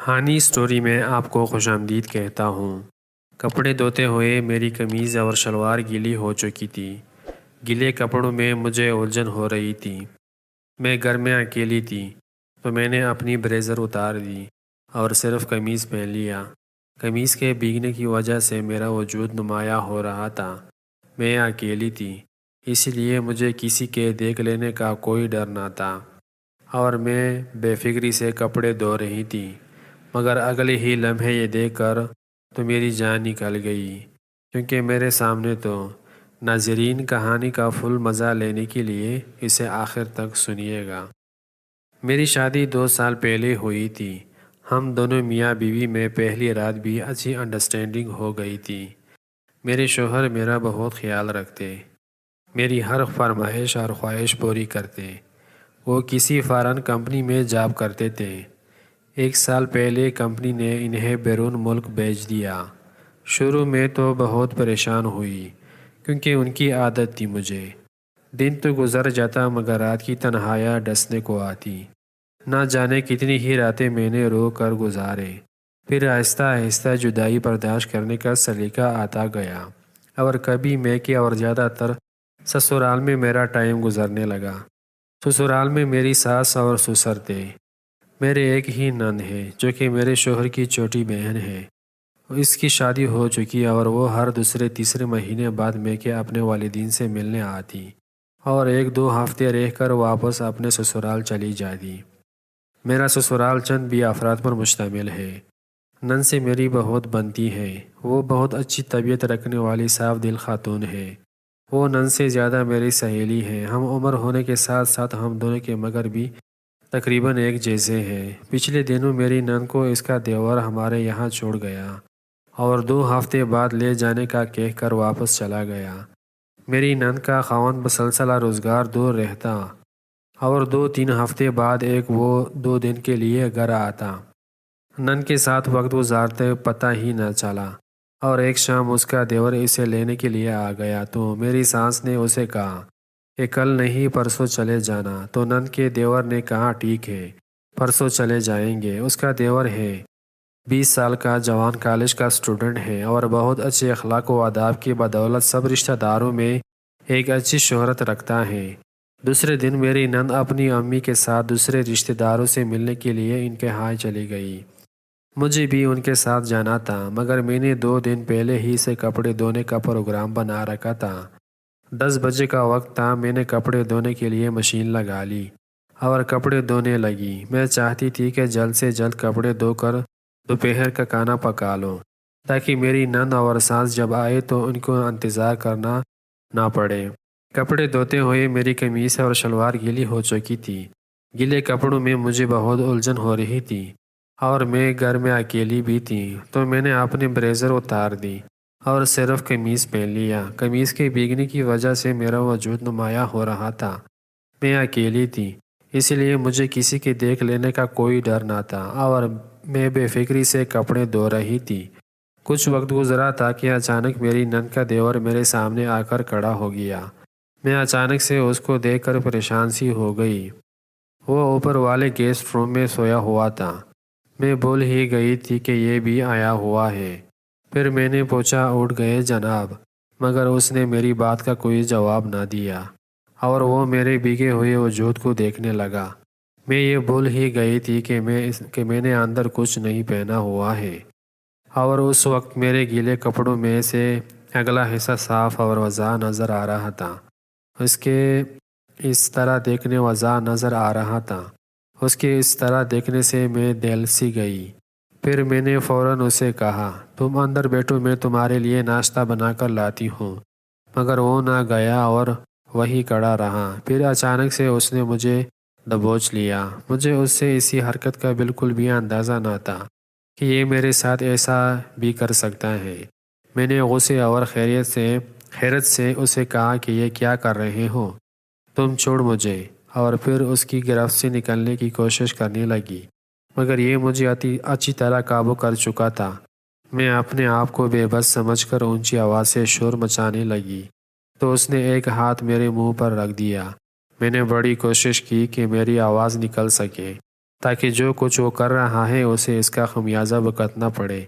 ہانی story میں آپ کو خوش آمدید کہتا ہوں۔ کپڑے دھوتے ہوئے میری قمیض اور شلوار گیلی ہو چکی تھی۔ گیلے کپڑوں میں مجھے الجھن ہو رہی تھی۔ میں گھر میں اکیلی تھی تو میں نے اپنی بلیزر اتار دی اور صرف قمیض پہن لیا۔ قمیض کے بھیگنے کی وجہ سے میرا وجود نمایاں ہو رہا تھا۔ میں اکیلی تھی، اس لیے مجھے کسی کے دیکھ لینے کا کوئی ڈر نہ تھا اور میں بے فکری سے کپڑے دھو رہی تھی۔ مگر اگلے ہی لمحے یہ دیکھ کر تو میری جان نکل گئی، کیونکہ میرے سامنے تو ناظرین کہانی کا فل مزہ لینے کے لیے اسے آخر تک سنیے گا۔ میری شادی 2 سال پہلے ہوئی تھی۔ ہم دونوں میاں بیوی میں پہلی رات بھی اچھی انڈرسٹینڈنگ ہو گئی تھی۔ میرے شوہر میرا بہت خیال رکھتے، میری ہر فرمائش اور خواہش پوری کرتے۔ وہ کسی فارن کمپنی میں جاب کرتے تھے۔ 1 سال پہلے کمپنی نے انہیں بیرون ملک بھیج دیا۔ شروع میں تو بہت پریشان ہوئی، کیونکہ ان کی عادت تھی مجھے۔ دن تو گزر جاتا مگر رات کی تنہائیاں ڈسنے کو آتی۔ نہ جانے کتنی ہی راتیں میں نے رو کر گزارے۔ پھر آہستہ آہستہ جدائی برداشت کرنے کا سلیقہ آتا گیا، اور کبھی میکے اور زیادہ تر سسرال میں میرا ٹائم گزرنے لگا۔ سسرال میں میری ساس اور سسر تھے۔ میرے ایک ہی نند ہے جو کہ میرے شوہر کی چھوٹی بہن ہے۔ اس کی شادی ہو چکی اور وہ ہر دوسرے تیسرے مہینے بعد میکے اپنے والدین سے ملنے آتی اور 1-2 ہفتے رہ کر واپس اپنے سسرال چلی جاتی۔ میرا سسرال چند 20 افراد پر مشتمل ہے۔ نند سے میری بہت بنتی ہے۔ وہ بہت اچھی طبیعت رکھنے والی صاف دل خاتون ہے۔ وہ نند سے زیادہ میری سہیلی ہے۔ ہم عمر ہونے کے ساتھ ساتھ ہم دونوں کے مگر بھی تقریباً ایک جیسے ہیں۔ پچھلے دنوں میری نند کو اس کا دیور ہمارے یہاں چھوڑ گیا اور 2 ہفتے بعد لے جانے کا کہہ کر واپس چلا گیا۔ میری نند کا خاوند بسلسلہ روزگار دور رہتا اور 2-3 ہفتے بعد وہ 2 دن کے لیے گھر آتا۔ نند کے ساتھ وقت گزارتے پتہ ہی نہ چلا، اور ایک شام اس کا دیور اسے لینے کے لیے آ گیا تو میری ساس نے اسے کہا کہ کل نہیں پرسوں چلے جانا، تو نند کے دیور نے کہا ٹھیک ہے، پرسوں چلے جائیں گے۔ اس کا دیور ہے 20 سال کا جوان، کالج کا اسٹوڈنٹ ہے اور بہت اچھے اخلاق و آداب کی بدولت سب رشتہ داروں میں ایک اچھی شہرت رکھتا ہے۔ دوسرے دن میری نند اپنی امی کے ساتھ دوسرے رشتہ داروں سے ملنے کے لیے ان کے ہاں چلی گئی۔ مجھے بھی ان کے ساتھ جانا تھا، مگر میں نے 2 دن پہلے ہی سے کپڑے دھونے کا پروگرام بنا رکھا تھا۔ 10 بجے کا وقت تھا۔ میں نے کپڑے دھونے کے لیے مشین لگا لی اور کپڑے دھونے لگی۔ میں چاہتی تھی کہ جلد سے جلد کپڑے دھو کر دوپہر کا کھانا پکا لوں، تاکہ میری نند اور ساس جب آئے تو ان کو انتظار کرنا نہ پڑے۔ کپڑے دھوتے ہوئے میری قمیض اور شلوار گیلی ہو چکی تھی۔ گیلے کپڑوں میں مجھے بہت الجھن ہو رہی تھی اور میں گھر میں اکیلی بھی تھی، تو میں نے اپنی بلیزر اتار دی اور صرف قمیض پہن لیا۔ قمیض کے بھیگنے کی وجہ سے میرا وجود نمایاں ہو رہا تھا۔ میں اکیلی تھی، اس لیے مجھے کسی کے دیکھ لینے کا کوئی ڈر نہ تھا اور میں بے فکری سے کپڑے دھو رہی تھی۔ کچھ وقت گزرا تھا کہ اچانک میری نند کا دیور میرے سامنے آ کر کھڑا ہو گیا۔ میں اچانک سے اس کو دیکھ کر پریشان سی ہو گئی۔ وہ اوپر والے گیسٹ روم میں سویا ہوا تھا۔ میں بھول ہی گئی تھی کہ یہ بھی آیا ہوا ہے۔ پھر میں نے پوچھا اٹھ گئے جناب، مگر اس نے میری بات کا کوئی جواب نہ دیا اور وہ میرے بھیگے ہوئے وجود کو دیکھنے لگا۔ میں یہ بھول ہی گئی تھی کہ میں نے اندر کچھ نہیں پہنا ہوا ہے، اور اس وقت میرے گیلے کپڑوں میں سے اگلا حصہ صاف اور واضح نظر آ رہا تھا۔ اس کے اس طرح دیکھنے سے میں دہل سی گئی۔ پھر میں نے فوراً اسے کہا تم اندر بیٹھو، میں تمہارے لیے ناشتہ بنا کر لاتی ہوں، مگر وہ نہ گیا اور وہی کھڑا رہا۔ پھر اچانک سے اس نے مجھے دبوچ لیا۔ مجھے اس سے اسی حرکت کا بالکل بھی اندازہ نہ تھا کہ یہ میرے ساتھ ایسا بھی کر سکتا ہے۔ میں نے غصے اور حیرت سے اسے کہا کہ یہ کیا کر رہے ہو تم، چھوڑ مجھے، اور پھر اس کی گرفت سے نکلنے کی کوشش کرنے لگی، مگر یہ مجھے اچھی طرح قابو کر چکا تھا۔ میں اپنے آپ کو بے بس سمجھ کر اونچی آواز سے شور مچانے لگی تو اس نے ایک ہاتھ میرے منہ پر رکھ دیا۔ میں نے بڑی کوشش کی کہ میری آواز نکل سکے تاکہ جو کچھ وہ کر رہا ہے اسے اس کا خمیازہ بھگتنا پڑے،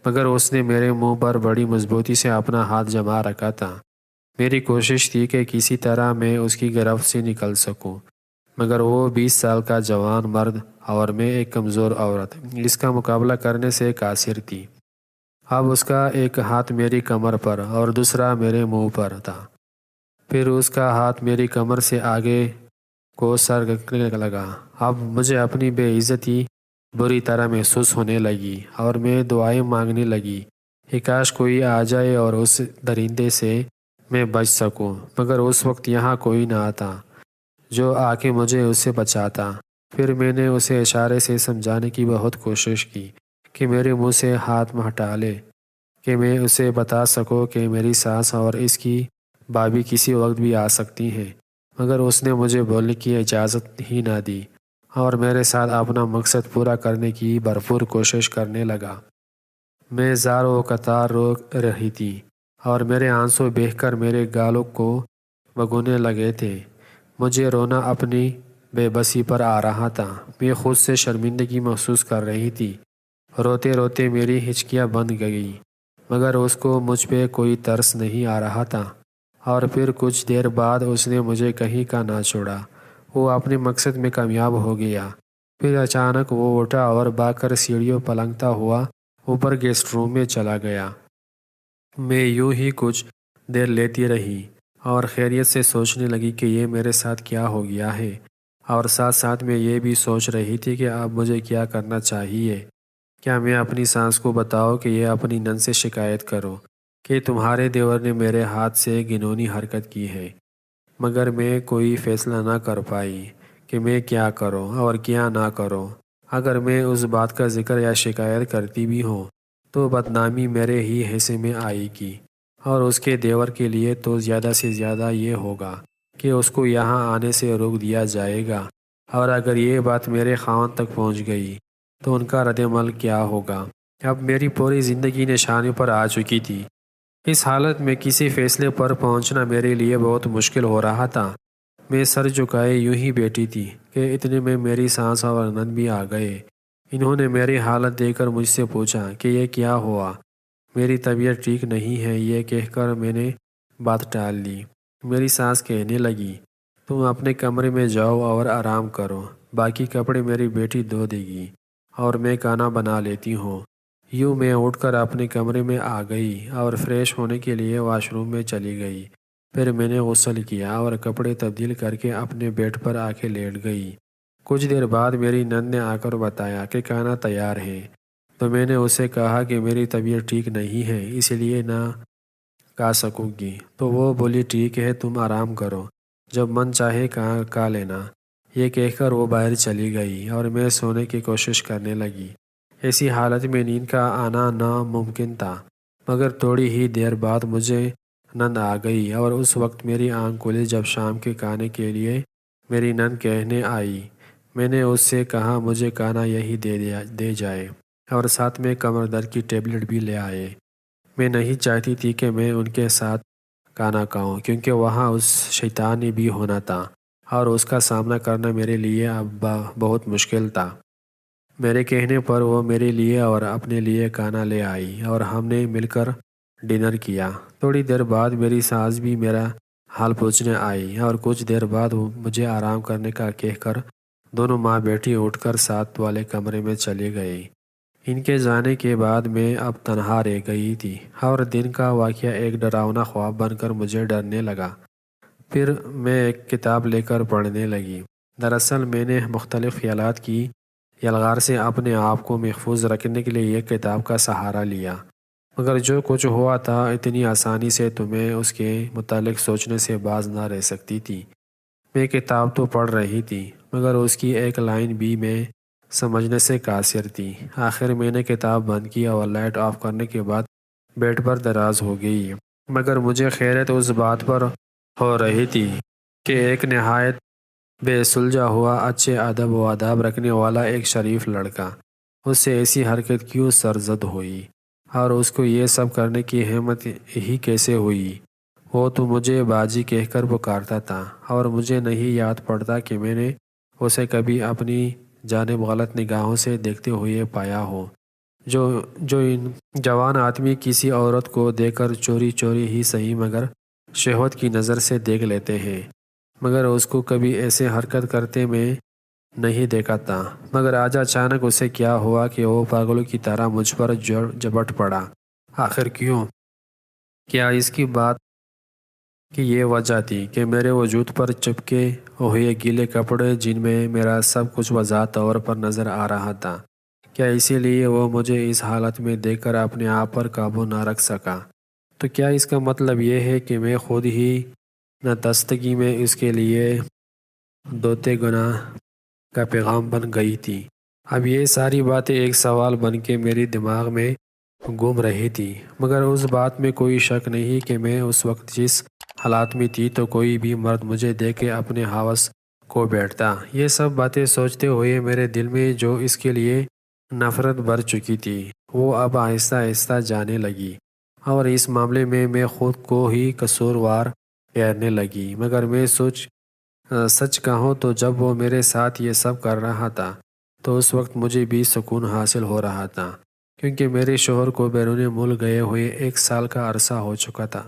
مگر اس نے میرے منہ پر بڑی مضبوطی سے اپنا ہاتھ جما رکھا تھا۔ میری کوشش تھی کہ کسی طرح میں اس کی گرفت سے نکل سکوں، مگر وہ 20 سال کا جوان مرد اور میں ایک کمزور عورت اس کا مقابلہ کرنے سے قاصر تھی۔ اب اس کا ایک ہاتھ میری کمر پر اور دوسرا میرے منہ پر تھا۔ پھر اس کا ہاتھ میری کمر سے آگے کو سرکنے لگا۔ اب مجھے اپنی بے عزتی بری طرح محسوس ہونے لگی اور میں دعائیں مانگنے لگی کہ کاش کوئی آ جائے اور اس درندے سے میں بچ سکوں، مگر اس وقت یہاں کوئی نہ آتا جو آ کے مجھے اس سے بچاتا۔ پھر میں نے اسے اشارے سے سمجھانے کی بہت کوشش کی کہ میرے منہ سے ہاتھ ہٹا لے، کہ میں اسے بتا سکوں کہ میری ساس اور اس کی بھابھی کسی وقت بھی آ سکتی ہیں، مگر اس نے مجھے بولنے کی اجازت ہی نہ دی اور میرے ساتھ اپنا مقصد پورا کرنے کی بھرپور کوشش کرنے لگا۔ میں زار و قطار رو رہی تھی اور میرے آنسو بہہ کر میرے گالوں کو بھگونے لگے تھے۔ مجھے رونا اپنی بے بسی پر آ رہا تھا۔ میں خود سے شرمندگی محسوس کر رہی تھی۔ روتے روتے میری ہچکیاں بند گئی، مگر اس کو مجھ پہ کوئی ترس نہیں آ رہا تھا۔ اور پھر کچھ دیر بعد اس نے مجھے کہیں کا نہ چھوڑا۔ وہ اپنے مقصد میں کامیاب ہو گیا۔ پھر اچانک وہ اٹھا اور بھاگ کر سیڑھیوں پلنگتا ہوا اوپر گیسٹ روم میں چلا گیا۔ میں یوں ہی کچھ دیر لیتی رہی اور خیریت سے سوچنے لگی کہ یہ میرے ساتھ کیا ہو گیا ہے، اور ساتھ ساتھ میں یہ بھی سوچ رہی تھی کہ اب مجھے کیا کرنا چاہیے۔ کیا میں اپنی ساس کو بتاؤں کہ یہ اپنی نند سے شکایت کرو کہ تمہارے دیور نے میرے ہاتھ سے گھنونی حرکت کی ہے؟ مگر میں کوئی فیصلہ نہ کر پائی کہ میں کیا کروں اور کیا نہ کروں۔ اگر میں اس بات کا ذکر یا شکایت کرتی بھی ہوں تو بدنامی میرے ہی حصے میں آئے گی، اور اس کے دیور کے لیے تو زیادہ سے زیادہ یہ ہوگا کہ اس کو یہاں آنے سے روک دیا جائے گا، اور اگر یہ بات میرے خاوند تک پہنچ گئی تو ان کا رد عمل کیا ہوگا؟ اب میری پوری زندگی نشانے پر آ چکی تھی۔ اس حالت میں کسی فیصلے پر پہنچنا میرے لیے بہت مشکل ہو رہا تھا۔ میں سر جھکائے یوں ہی بیٹھی تھی کہ اتنے میں میری ساس اور نند بھی آ گئے۔ انہوں نے میری حالت دیکھ کر مجھ سے پوچھا کہ یہ کیا ہوا۔ میری طبیعت ٹھیک نہیں ہے، یہ کہہ کر میں نے بات ٹال لی۔ میری ساس کہنے لگی، تم اپنے کمرے میں جاؤ اور آرام کرو، باقی کپڑے میری بیٹی دھو دے گی اور میں کھانا بنا لیتی ہوں۔ یوں میں اٹھ کر اپنے کمرے میں آ گئی اور فریش ہونے کے لیے واش روم میں چلی گئی۔ پھر میں نے غسل کیا اور کپڑے تبدیل کر کے اپنے بیڈ پر آ کے لیٹ گئی۔ کچھ دیر بعد میری نند نے آ کر بتایا کہ کھانا تیار ہے، تو میں نے اسے کہا کہ میری طبیعت ٹھیک نہیں ہے، اس لیے نہ کھا سکوں گی۔ تو وہ بولی، ٹھیک ہے، تم آرام کرو، جب من چاہے کھا لینا۔ یہ کہہ کر وہ باہر چلی گئی اور میں سونے کی کوشش کرنے لگی۔ ایسی حالت میں نیند کا آنا ناممکن تھا، مگر تھوڑی ہی دیر بعد مجھے نند آ گئی، اور اس وقت میری آنکھ کھلی جب شام کے کھانے کے لیے میری نند کہنے آئی۔ میں نے اس سے کہا مجھے کھانا یہی دے جائے اور ساتھ میں کمر درد کی ٹیبلٹ بھی لے آئے۔ میں نہیں چاہتی تھی کہ میں ان کے ساتھ کھانا کھاؤں، کیونکہ وہاں اس شیطان نے بھی ہونا تھا اور اس کا سامنا کرنا میرے لیے اب بہت مشکل تھا۔ میرے کہنے پر وہ میرے لیے اور اپنے لیے کھانا لے آئی اور ہم نے مل کر ڈنر کیا۔ تھوڑی دیر بعد میری ساس بھی میرا حال پوچھنے آئی اور کچھ دیر بعد مجھے آرام کرنے کا کہہ کر دونوں ماں بیٹی اٹھ کر ساتھ والے کمرے میں چلے گئے۔ ان کے جانے کے بعد میں اب تنہا رہ گئی تھی اور دن کا واقعہ ایک ڈراونا خواب بن کر مجھے ڈرنے لگا۔ پھر میں ایک کتاب لے کر پڑھنے لگی۔ دراصل میں نے مختلف خیالات کی یلغار سے اپنے آپ کو محفوظ رکھنے کے لیے یہ کتاب کا سہارا لیا، مگر جو کچھ ہوا تھا اتنی آسانی سے تمہیں اس کے متعلق سوچنے سے باز نہ رہ سکتی تھی۔ میں کتاب تو پڑھ رہی تھی، مگر اس کی ایک لائن بھی میں سمجھنے سے قاصر تھی۔ آخر میں نے کتاب بند کی اور لائٹ آف کرنے کے بعد بیڈ پر دراز ہو گئی، مگر مجھے خیرت اس بات پر ہو رہی تھی کہ ایک نہایت بے سلجھا ہوا، اچھے ادب و آداب رکھنے والا ایک شریف لڑکا اس سے ایسی حرکت کیوں سرزد ہوئی، اور اس کو یہ سب کرنے کی ہمت ہی کیسے ہوئی۔ وہ تو مجھے باجی کہہ کر پکارتا تھا، اور مجھے نہیں یاد پڑتا کہ میں نے اسے کبھی اپنی جانب غلط نگاہوں سے دیکھتے ہوئے پایا ہو۔ جو ان جوان آدمی کسی عورت کو دیکھ کر چوری چوری ہی صحیح مگر شہوت کی نظر سے دیکھ لیتے ہیں، مگر اس کو کبھی ایسے حرکت کرتے میں نہیں دیکھا تھا۔ مگر آج اچانک اسے کیا ہوا کہ وہ پاگلوں کی طرح مجھ پر جھپٹ پڑا۔ آخر کیوں؟ کیا اس کی بات کی یہ وجہ تھی کہ میرے وجود پر چپکے ہوئے گیلے کپڑے جن میں میرا سب کچھ واضح طور پر نظر آ رہا تھا؟ کیا اسی لیے وہ مجھے اس حالت میں دیکھ کر اپنے آپ پر قابو نہ رکھ سکا؟ تو کیا اس کا مطلب یہ ہے کہ میں خود ہی نادستگی میں اس کے لیے دوتے گناہ کا پیغام بن گئی تھی؟ اب یہ ساری باتیں ایک سوال بن کے میری دماغ میں گھوم رہی تھی، مگر اس بات میں کوئی شک نہیں کہ میں اس وقت جس حالات میں تھی تو کوئی بھی مرد مجھے دیکھ کے اپنے ہوس کو بیٹھتا۔ یہ سب باتیں سوچتے ہوئے میرے دل میں جو اس کے لیے نفرت بھر چکی تھی وہ اب آہستہ آہستہ جانے لگی، اور اس معاملے میں میں خود کو ہی قصوروار ٹھہرنے لگی۔ مگر میں سچ کہوں تو جب وہ میرے ساتھ یہ سب کر رہا تھا تو اس وقت مجھے بھی سکون حاصل ہو رہا تھا، کیونکہ میرے شوہر کو بیرون ملک گئے ہوئے 1 سال کا عرصہ ہو چکا تھا،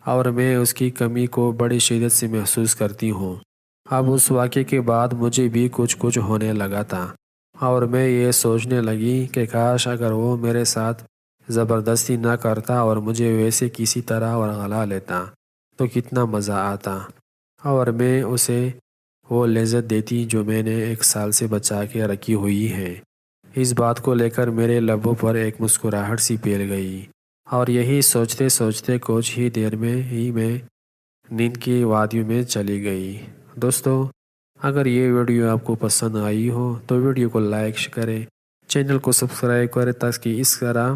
اور میں اس کی کمی کو بڑی شدت سے محسوس کرتی ہوں۔ اب اس واقعے کے بعد مجھے بھی کچھ ہونے لگا تھا، اور میں یہ سوچنے لگی کہ کاش اگر وہ میرے ساتھ زبردستی نہ کرتا اور مجھے ویسے کسی طرح ورغلا لیتا تو کتنا مزہ آتا، اور میں اسے وہ لذت دیتی جو میں نے 1 سال سے بچا کے رکھی ہوئی ہے۔ اس بات کو لے کر میرے لبوں پر ایک مسکراہٹ سی پھیل گئی، اور یہی سوچتے سوچتے کچھ ہی دیر میں ہی میں نیند کی وادیوں میں چلی گئی۔ دوستو، اگر یہ ویڈیو آپ کو پسند آئی ہو تو ویڈیو کو لائک کریں، چینل کو سبسکرائب کریں تاکہ اس طرح